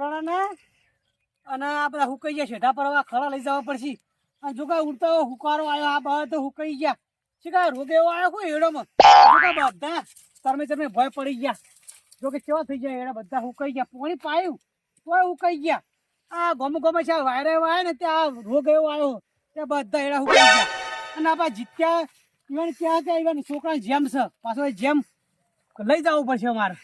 ખવડાના અને આ બધા હુકાઈ ગયા શેઠા પર હવે ખરા લઈ જવા પડશે. અને જો કાંઈ ઉડતો હુકારો આવ્યો આ બધા તો હુકાઈ ગયા. શું કાંઈ રોગ એવો આવ્યો કોઈ એડોમાં બધા તમે ભય પડી ગયા. જો કે કેવા થઈ ગયા એડા બધા હુકાઈ ગયા. પાણી પાયું તોય હુકાઈ ગયા. આ ગમે છે વાયરા એવા આવ્યા ને ત્યાં રોગ એવો આવ્યો ત્યાં બધા એડા હુકાઈ ગયા. અને આપણા જીત્યા ઇવન ક્યાં ત્યાં ઇવન છોકરા જેમ છે પાછો જેમ લઈ જવું પડશે અમારે.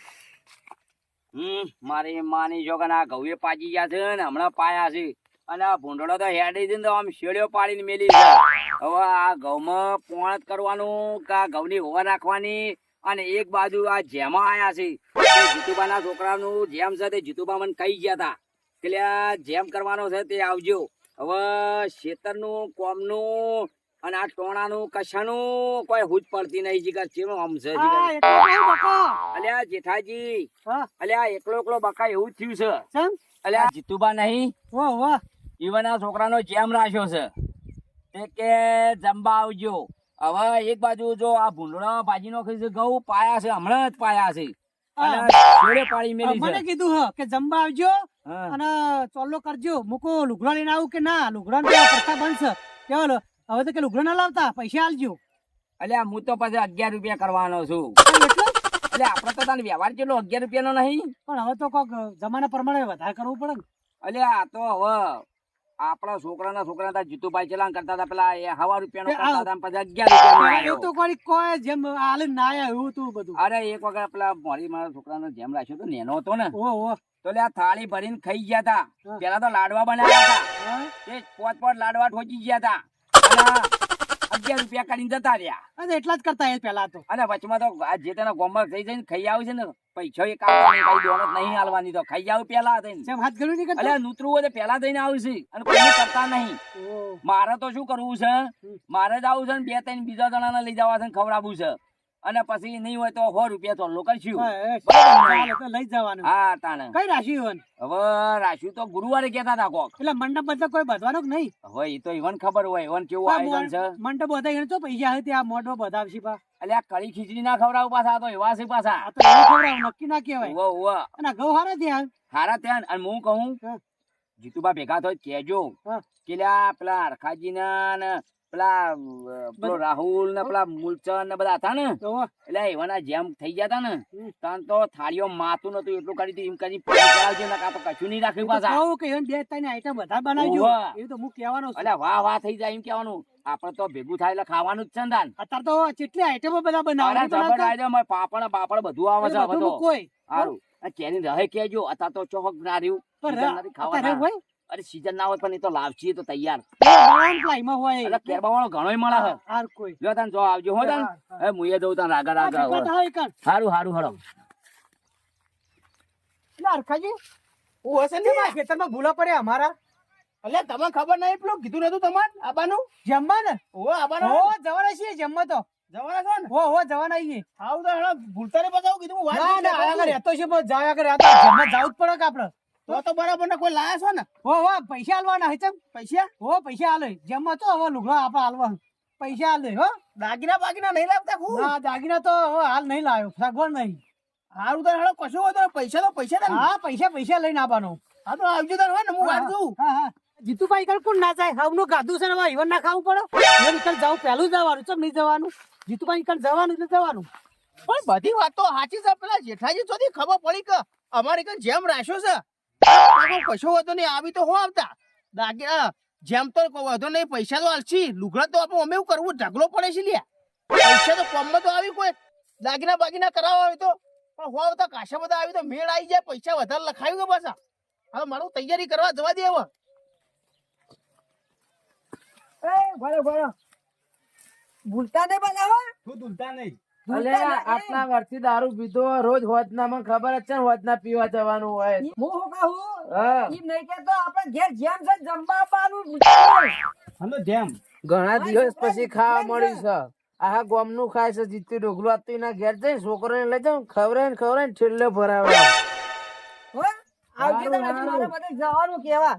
મારી માની જો કે આ ઘઉં પાજી ગયા છે ને હમણાં પાયા છે અને આ ભૂંડળો તો હેડી છે ને તો આમ શેડીઓ પાડીને મેલી છે. હવે આ ઘઉંમાં પોણ કરવાનું કે આ ઘઉંની હોવા રાખવાની અને એક બાજુ આ જેમાં આયા છે જીતુબાના છોકરાનું જેમ છે તે જીતુબા મને કહી ગયા હતા કે જેમ કરવાનો છે તે આવજો. હવે ખેતરનું કોમનું અને આ ટોણાનું કશાનું કોઈ હુજ પડતી નહીં જીગર ચેવું આમ છે અલ્યા જેઠાજી અલ્યા એકલો બકા એવું જ થયું છે. અલ્યા જીતુબા નહીં ઈવન આ છોકરાનો જેમ રાખ્યો છે તે કે જમવા આવજો. હવે એક બાજુ જો આ ભૂંડળો ભાજી નો ઘઉં પાયા છે હમણાં જ પાયા છે મને કીધું હ કે જમવા આવજો અને ચોલ્લો કરજો. મૂકો લુગડા લઈને આવું કે ના લુગડા પડતા બનશે કેવો હવે તો કે લુગડા ના લાવતા પૈસા આલજો. અલ્યા હું તો પછી 11 રૂપિયા કરવાનો છું. એટલે આપડે તો તને વ્યવહાર ચેલો 11 રૂપિયા નો નહીં પણ હવે તો કોક જમાના પ્રમાણે વધારે કરવું પડે ને. અલ્યા આ તો હવે આપડા છોકરા જીતુભાઈ ચલાન કરતા હતા પેલા 1.5 રૂપિયા નો કરતા હતા પછી 11 રૂપિયા તો કોઈ જેમ આલે ના આયા એવું તું બધું. અરે એક વખત પેલા મારા છોકરાનો જેમ રાખ્યો તો નેનો હતો ને ઓહો તો લે થાળી ભરીને ખાઈ ગયા હતા. પેલા તો લાડવા બનાવ્યા હતા તે પોત લાડવા ઠોકી ગયા હતા 11 રૂપિયા કરીને જતા રહ્યા. એટલા જ કરતા એ પેલા તો. અને વચમાં તો જે તેના ગોમર થઈ જઈને ખાઈ આવે છે ને પૈસા એક કઈ દોનત નહીં હાલવાની તો ખાઈ આવ પેલા થઈને હાથ ગળું નહીં એટલે નૂતરું હોય પેલા થઈને આવ્યું છે અને કોઈ કરતા નહીં. મારે તો શું કરવું છે મારે જ આવું છે ને 2-3 બીજા જણાને લઈ જવા છે ખવડાવવું છે અને પછી નહીં હોય તો 100 રૂપિયા ચોલ્લો કરશું લઈ જવાનું. હા તાણે કઈ રાખ્યું હવે રાખ્યું તો ગુરુવારે કેતા હતા કોક એટલે મંડપ બધા કોઈ બધવાનું જ નહીં. હવે એ તો ઈવન ખબર હોય ઈવન કેવું આયોજન છે મંડપ બધા એને તો પૈસા હોય ત્યાં મોઢો બધાવશે પા. એટલે આ કળી ખીચડી ના ખવડાવું પાછા તો એવા છે પાછા નક્કી ના કહેવાય. અને ઘઉં હારા ત્યાં અને હું કહું જીતુબા ભેગા થાય કેજો કે પેલા હરખાજી ને પેલા રાહુલ ને પેલા મૂલચંદ ને બધા હતા ને એટલે એવાના જેમ થઈ ગયા હતા ને તન તો થાળીઓ માતું નતું એટલું કરી એમ કરી કશું નહીં રાખ્યું પાછા. 2-3 આઈટમ બધા બનાવજો એવું તો હું કહેવાનો છું. એટલે વાહ થઈ જાય એમ કેવાનું આપડે તો ભેગું થાય એટલે ખાવાનું જ છે ને તાન. અત્યારે તો કેટલી આઈટમો બધા બનાવવાના પાપડ બાપડ બધું આવે છે હવે તો કોઈ સારું કેરી રહે કેજો અત્યારે તો ચોક ના રહ્યું ખાવા. અરે સીઝન ના હોય પણ એ તો લાવશી તો તૈયાર હોય કેરબાવાનો ઘણોય મળે છે. જો તને જો આવજો હો તને એ મુએ જઉં તને રાગા સારું હળો. હરખાજી હું હશે ને ખેતરમાં ભૂલા પડે અમારા. એટલે તમને ખબર નહીં પેલું કીધું નતું તમારે આબાનું જમવા ને જવાના છીએ જમવા તો જવાના છો ને હો જવાના છીએ. આવું તો ભૂલતા ને બતાવું કીધું રહેતો છે જાયા કરે જમવા જવું જ પડે કે આપડે તો બરાબર ને કોઈ લાયા છો ને પૈસા હાલવાના હે પૈસા હાલે જમવા તો હવે લુગડા આપડે હાલવા પૈસા હાલે હો. દાગીના નહીં લાવતા દાગીના તો હવે હાલ નહીં લાવ્યો સગવડ નહીં. હારું તો હેડો કશું હોય તો પૈસા પૈસા લઈને આવવાનો. હા તો આવજો તાર હોય ને હું વાળ દઉં. હા જીતુભાઈ કલ કોણ ના જાય હવનું ગાધું છે ને ઈવન ના ખાવું પડે કલ જાવ પેલું જવાનું ચમ નહીં જવાનું જીતુભાઈ કલ જવાનું એટલે જવાનું. પણ બધી વાત તો સાચી છે. પેલા જેઠાજી સુધી ખબર પડી કે અમારે કઈ જેમ રાખ્યો છે કશો વધો નહીં આવી તો હો આવતા દાગીના જેમ તો વધો નહીં પૈસા તો હાલશી લુગડા તો આપણે અમે એવું કરવું ઢગલો પડે છે લ્યા પૈસા તો કોમમાં તો આવી કોઈ દાગીના કરાવવા હોય તો પણ હો આવતા કાશા બધા આવી તો મેળ આવી જાય પૈસા વધારે લખાયું કે પાછા હવે મારું તૈયારી કરવા જવા દે હવે. ભૂલતા નહીં બનાવો તું ભૂલતા નહીં. આટલા વર્ષથી દારૂ પીધો રોજ હોદના મને ખબર જ છે હોદના પીવા જવાનું હોય. હું શું કહું ઈ નહીં કેતો આપણે ઘેર જેમ છે જમવા આપવાનું જેમ ઘણા દિવસ પછી ખાવા મળ્યું છે. આખા ગોમ નું ખાય છે જીતી ઢોકલું આપતું એના ઘેર જઈ છોકરો ને લઈ જાઉં ખવડાય છેલ્લે ભરાવે આવજો તો મારે બધે જવાનું કેવા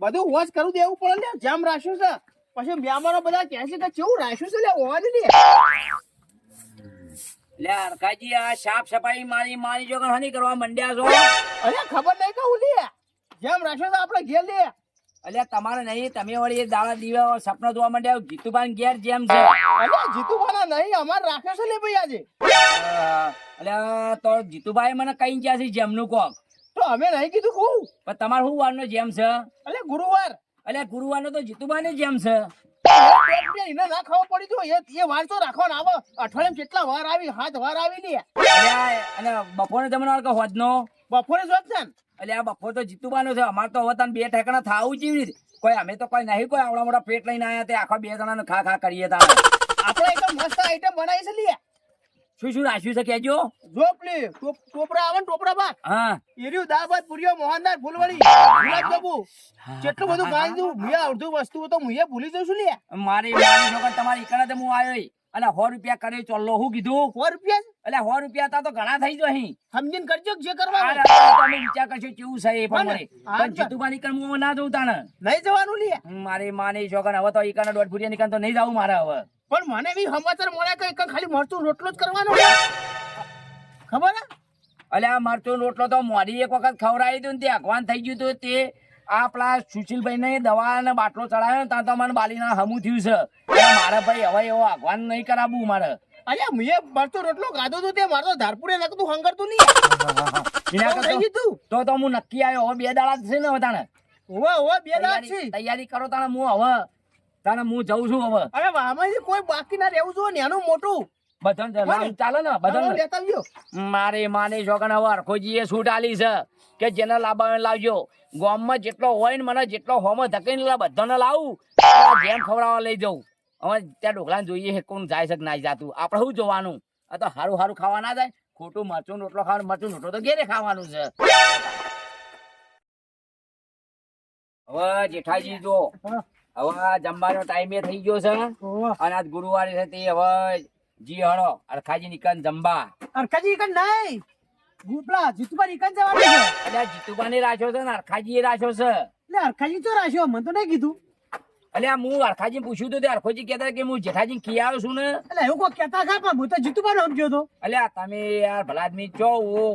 બધું વોચ કરું દેવું પડે ને જેમ રાખ્યું છે પછી મ્યામારો બધા કહે છે કે કેવું રાખ્યું છે લે હોવા દે લે હરખાજી આ સાફ સફાઈ મારી જો હની કરવા મંડ્યા છો અરે ખબર નહીં કે ઉલી જેમ રાખ્યો તો આપણે ઘેર લે. એટલે તમારે નહીં તમે વળી દાડા દીવા સપનો જોવા માંડ્યા જીતુભાઈ ઘેર જેમ છે અરે જીતુભાના નહીં અમાર રાખ્યો છે લે ભાઈ આજે. એટલે તો જીતુભાઈ મને કઈ ગયા છે જેમનું કોક તો અમે નહીં કીધું કહું. પણ તમારે શું વારનો જેમ છે અરે ગુરુવાર એટલે ગુરુવારનો તો જીતુભાઈ જેમ છે એને ના ખાવા પડી તો એ વાર તો રાખવાનો આવે. અઠવાડિયામાં કેટલા વાર આવી 7 વાર આવી લે. અને બપોરે જમવાનો કે હોદનો બપોરે જોત છે ને. એટલે આ બપોર તો જીતુબાનો છે અમારે તો હવે તને બે ઠેકાણા થાવું કેવી રીતે કોઈ અમે તો કોઈ નહીં કોઈ આવડા મોટા પેટ લઈને આયા તે આખા 2 જણાને ખા ખા કરીએ તા આપણે એક મસ્ત આઈટમ બનાવી છે લે. શું રાખ્યું છે કેજો જો પેલી ટોપરા આવે ને ટોપરા બા હા એર્યું દાળ ભાત પૂરીઓ મોહનદાર ફૂલવડી ગુલાબજાંબુ કેટલું બધું ખાઈ દઉં. મુએ અડધું વસ્તુ તો મુએ ભૂલી જઉં છું લે. મારી છોકર તમારી ઈકડે તો હું આવ્યો અને 100 રૂપિયા કરે ચોલ્લો હું કીધું 100 રૂપિયા એટલે 100 રૂપિયા તા તો ઘણા થઈ જાય અહીં સમજીને કરજો કે જે કરવા આ હોય. રાતે તમે વિચાર કરશો કેવું છે એ પ્રમાણે હા, પણ જીતુબાની કણ હું ના જઉં તાને નહીં જવાનું લે. મારી માની છોકર હવે તો ઈકડે દોઢ ફૂટિયા નીકળ તો નહીં જવું મારે હવે પણ મને બી સમાચાર મળ્યા કે એક ખાલી મરચું રોટલો જ કરવાનો છે. ખબર હે? એટલે આ મરચું રોટલો તો મોડી એક વખત ખવડાવી દઉં ને તે અગવાન થઈ ગયું હતું તે આ પેલા સુશીલભાઈ ને દવા ને બાટલો ચડાવ્યો ત્યાં તો મને બાલીના હમું થયું છે એટલે મારે ભાઈ હવે એવો અગવાન નહીં કરાવવું મારે અરે મુએ મરચું રોટલો ખાધો તો તે મારો ધારપુરે લગતું હંગરતું નહીં. એના થઈ કરતા ગયું તો હું નક્કી આવ્યો હવે 2 દાડા જ છે ને હવે તાણે ઓવે બે દાંત છે. તૈયારી કરો તાણે હું હવે તાણે હું જઉં છું હવે અરે આમાંથી કોઈ બાકી ના રહેવું જોઈએ નાનું મોટું બધાને ચાલે ને ચાલો બધાને લેતા આવજો. મારી માની છોકરાને હવે હરખોજીએ છૂટ આલી છે કે જેને લાવવા લાવજો ગામમાં જેટલો હોય ને મને જેટલો હોમો ધકેલી બધાને લાવું જેમ ખવડાવવા લઈ જવું હવે ત્યાં ઢોકળાને જોઈએ છે કોણ જાય છે કે ના જાતું આપણે શું જોવાનું આ તો સારું સારું ખાવા ના જાય ખોટું મરચું રોટલો ખાવાનું મરચું રોટલો તો ઘેરે ખાવાનું છે હવે જેઠાજી જો હવે આ જમવાનો ટાઈમે થઈ ગયો છે અને આજ ગુરુવારે છે તે હવે જી હળો અરખાજી નીકળ જમવા અરખાજી કન નહીં ગુપલા જીતુભાઈ કન જવાનું છે. એટલે જીતુબાને રાખ્યો છે ને અરખાજી રાખ્યો છે એટલે અરખાજી તો રાખ્યો મને તો નહીં કીધું. એટલે હું અરખાજી પૂછ્યું હતું અરખોજી કહેતા કે હું જેઠાજી ખી આવ્યો છું ને એટલે એવું કોઈ કહેતા ખા પણ હું તો જીતુભાઈ સમજ્યો હતો. એટલે તમે યાર ભલા આદમી છો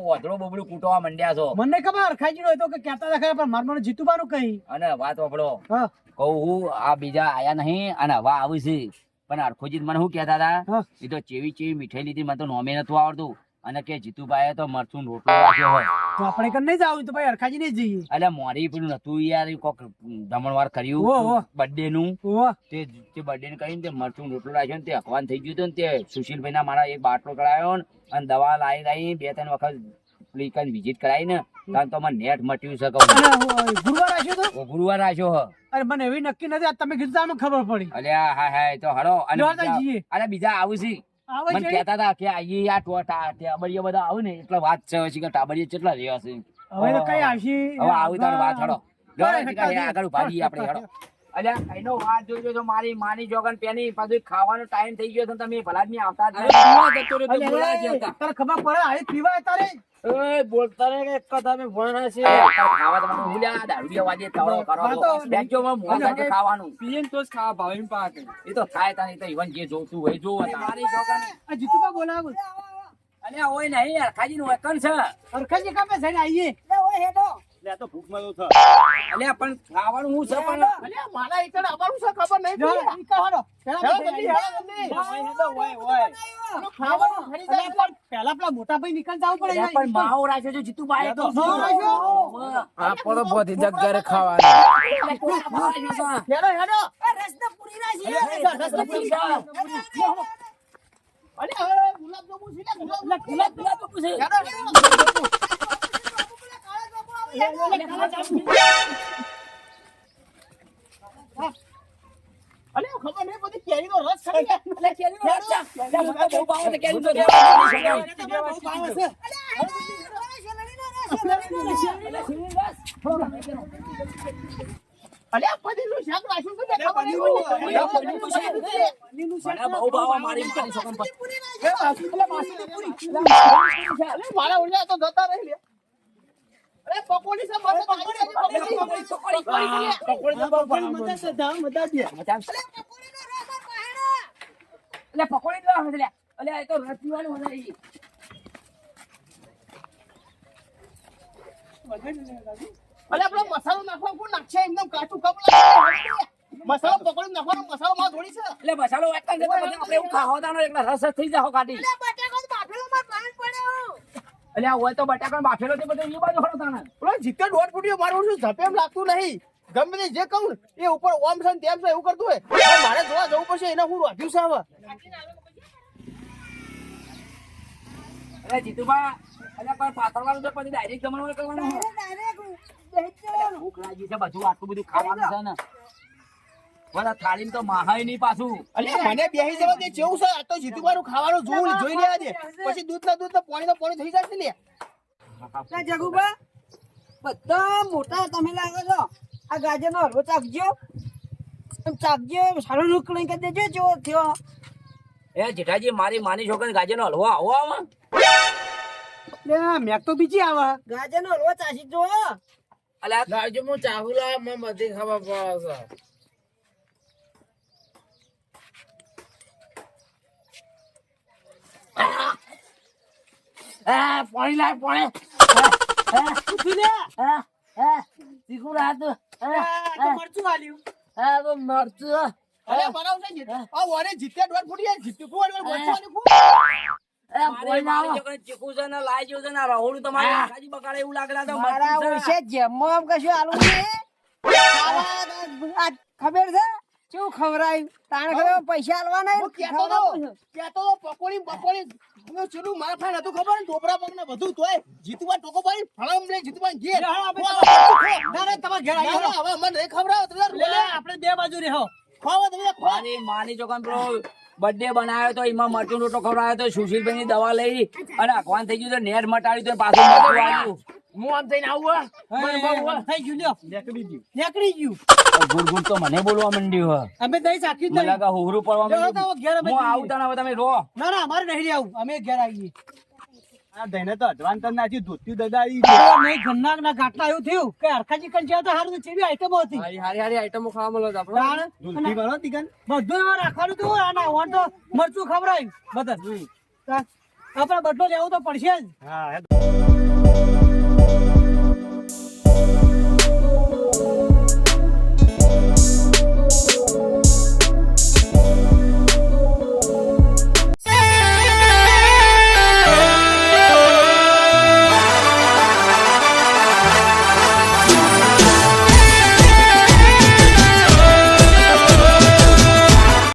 વધડો બબડું કૂટવા મંડ્યા છો મને ખબર અરખાજી નો હતો કે કહેતા હતા ખરા પણ મારું મને જીતુભાઈ કહી. અને વાત વાપડો હા કહું હું આ બીજા આયા નહીં અને હવા આવી છે પણ અરખોજી મને શું કહેતા હતા હા. એ તો ચેવી મીઠાઈ લીધી મને તો નોમે નતું આવડતું અને કે જીતુભાઈ તો મરચું રોટલો રાખ્યો હોય તો આપણે કન નહીં જાવ તો ભાઈ અરખાજી નહીં જઈએ. એટલે મોરી પેલું નતું યાર કોક જમણવાર ઓહો. કર્યું બર્થડે નું ઓહો તે બર્થડે ને કરીને તે મરચું રોટલો રાખ્યો ને તે અખવાન થઈ ગયું હતું ને તે સુશીલભાઈ ના મારા એક બાટલો કરાયો ને અને દવા લાવી 2-3 વખત વિઝિટ કરાવી ને કારણ તો મને નેટ મટ્યું છે કહું અને ગુરુવાર રાખ્યો તો ગુરુવાર રાખ્યો હ અરે મને એવી નક્કી નથી આ તમે કીધું તો આમાં ખબર પડી. અલ્યા હા હા તો હળો અને જોતા બીજા- જઈએ. અને બીજા આવું છે આવે મને છે કહેતા હતા કે આઈ આ ટાબરિયા બધા આવું ને એટલે વાત છે હજી કે ટાબરિયા કેટલા રહ્યા છે હવે તો કઈ આવશે હવે આવી તારી વાત હળો લો, બરાબર, હજી કાંઈ આગળ ઉભા રહીએ આપણે હળો અલ્યા એનો વાત જોઈ જો મારી માની જોગન પેની પાછું ખાવાનો ટાઈમ થઈ ગયો છે તમે ભલા જ નહીં આવતા જ નહીં. તારે ખબર પડે આ પીવાય તારે બોલતા રે એક તમે ભણા છે ખાવા તમારું ભૂલ્યા દારૂડિયા વાજે તવડો કરો હા તો- બેજો માં મોં સાથે ખાવાનું પીએન તો જ ખાવા ભાવે પાકે એ તો થાય તાની તો ઈવન જે જોતું હોય જોવો મારી જોગન આ જીતુભા બોલાવો અલ્યા હોય નહીં યાર ખાજી નું વકન છે અરખાજી કાપે જઈને આવીએ. અલ્યા પણ ખાવાનું હું છે પણ અલ્યા મારા એકડ આવવાનું છે ખબર નહીં પડી. ઈ કહો હેડો. હેડો જલ્દી, હેડો જલ્દી. ખાવાનું ખરી જાય પણ પહેલા પેલા મોટા ભાઈ નીકળ જવું પડે અલ્યા પણ માવો રાખ્યો છે જીતુભાઈ તો માવો રાખ્યો? આ પડો બધી જગ્યાએ ખાવાની હેડો હેડો રસના પૂરી ના અરે હવે ગુલાબજાંબુ છે ને ગુલાબજાંબુ. પૂછે હેડો હેડો. અલે ખબર નહીં બધી કેરીનો રસ ખાઈ ગયા. બહુ ભાવ છે કેરી તો બહુ ભાવ છે. અલે આ પનીરનું શાક રાખ્યું છે ને ખબર નહીં પડી. પનીરનું શાક મને બહુ ભાવ મારી છોકન પર એ માસીની પૂરી. અલે મારા ઓળિયા તો જતા રહી લે. અરે પકોડી છે મસ્ત પકોડી મજા છે ધામ મજા દે. એટલે પકોડી જ લાવો છે લ્યા અલ્યા એ તો રચવાનું નહીં. અલ્યા પેલો મસાલો નાખવાનો કોણ નાખશે એકદમ કાચું કપ લાગે મસાલો પકડી નાખવાનો મસાલો માં થોડી છે એટલે મસાલો વાટતા ને પછી આપણે એવું ખાવાદાનો એટલે રસ જ થઈ જાવ કાઢી. અલ્યા હોય તો બટાકા બાફેલો તે બધું એ બાજુ હળો તાણે. પેલો જીતે દોઢ ફૂટ્યો મારું શું ઝપે એમ લાગતું નહીં ગમે તે જે કહું એ ઉપર ઓમ છે ને તેમ છે એવું કરતું હોય પણ મારે જોવા જવું પડશે એને હું રાખ્યું છે હવે અલ્યા જીતુભા અલ્યા પણ પાતળવાનું તો પછી ડાયરેક્ટ જમણવાર કરવાનું. અલ્યા ભૂખ લાગી છે બધું આટલું બધું ખાવાનું છે ને બધા થાળીમાં તો માહાય નહીં પાછું. અલ્યા મને બેહી જવા દે જેવું છે આ તો જીતુબાનું ખાવાનું જોવું જોઈ લેવા દે પછી દૂધ ના પાણી થઈ જશે ને જગુબા બધા મોટા તમે લાગો છો આ ગાજરનો હલવો ચાખજો સારો નુકળી કરી દેજો જેવો થયો. એ જેઠાજી મારી માની છોકરી ગાજરનો હલવો આવો આવો. મેં તો બીજી આવે ગાજરનો હલવો ચાખી જો. અલ્યા લાવજો હું ચાહુ લાવ મને બધી ખબર પડે છે. પાણી લાય પાણી. શીખું રાત મરચું આલ્યું મરચું. અરે બનાવશે જીત આ વારે જીતે દોઢ ફૂટી જીતું કોણ મરચું આલ્યું મારી છોકરી ચીકુ છે ને લાઈ જેવું છે ને રહોડું તમારે આખાજી બગાડે એવું લાગેલા તો મારા મરચું છે. વિશે જેમો આમ કશું આલું છે આ ખબર છે કેવું ખવરાય તાણે ખબર પૈસા આલવાના હું કહેતો તો પકોડી હું ચેલું મારા ફાન હતું ખબર ને ટોપરા પગ ને બધું તોય જીતુબા ટોકો પાડી ફળમ લે જીતુબા ઘેર ના ના તમાર ઘેર આવી હવે મને નહીં ખવડાવો તમે આપણે બે બાજુ રહો ખાવા તમે મારી માની છોકરી પેલો બર્થડે બનાવ્યો તો એમાં મરચું રોટો ખવડાવ્યો તો સુશીલભાઈ ની દવા લઈ અને અખવાન થઈ ગયું તો નેટ મટાડી તો પાછું મરચું આવ્યું. હું આમ થઈને આવું થઈ ગયું લ્યો નીકળી ગયું ગુડ ગુડ તો મને બોલવા માંડ્યું. અમે દહીં ચાખી જ મને નહીં લાગે હોહરું પડવા ઘેર માંડ્યું. અમે હું આવું તને હવે તમે રો. ના ના અમારે નહીં આવું અમે ઘેર આવીએ આ દઈને તો અડવાન તન નાખી ધોતી દદાઈ નહીં ઘરના ના ગાંઠલા એવું થયું કે હરખાજી કન જ્યાં તો હારું ચેવી આઈટમો હતી હારી હારી આઈટમો ખાવા મળે આપણે. તાણ ધૂલથી ભરો તીકન બધું એમાં રાખવાનું હતું આના ઓન તો મરચું ખવડાવ્યું બધા આપડે બધો લેવું તો પડશે જ હા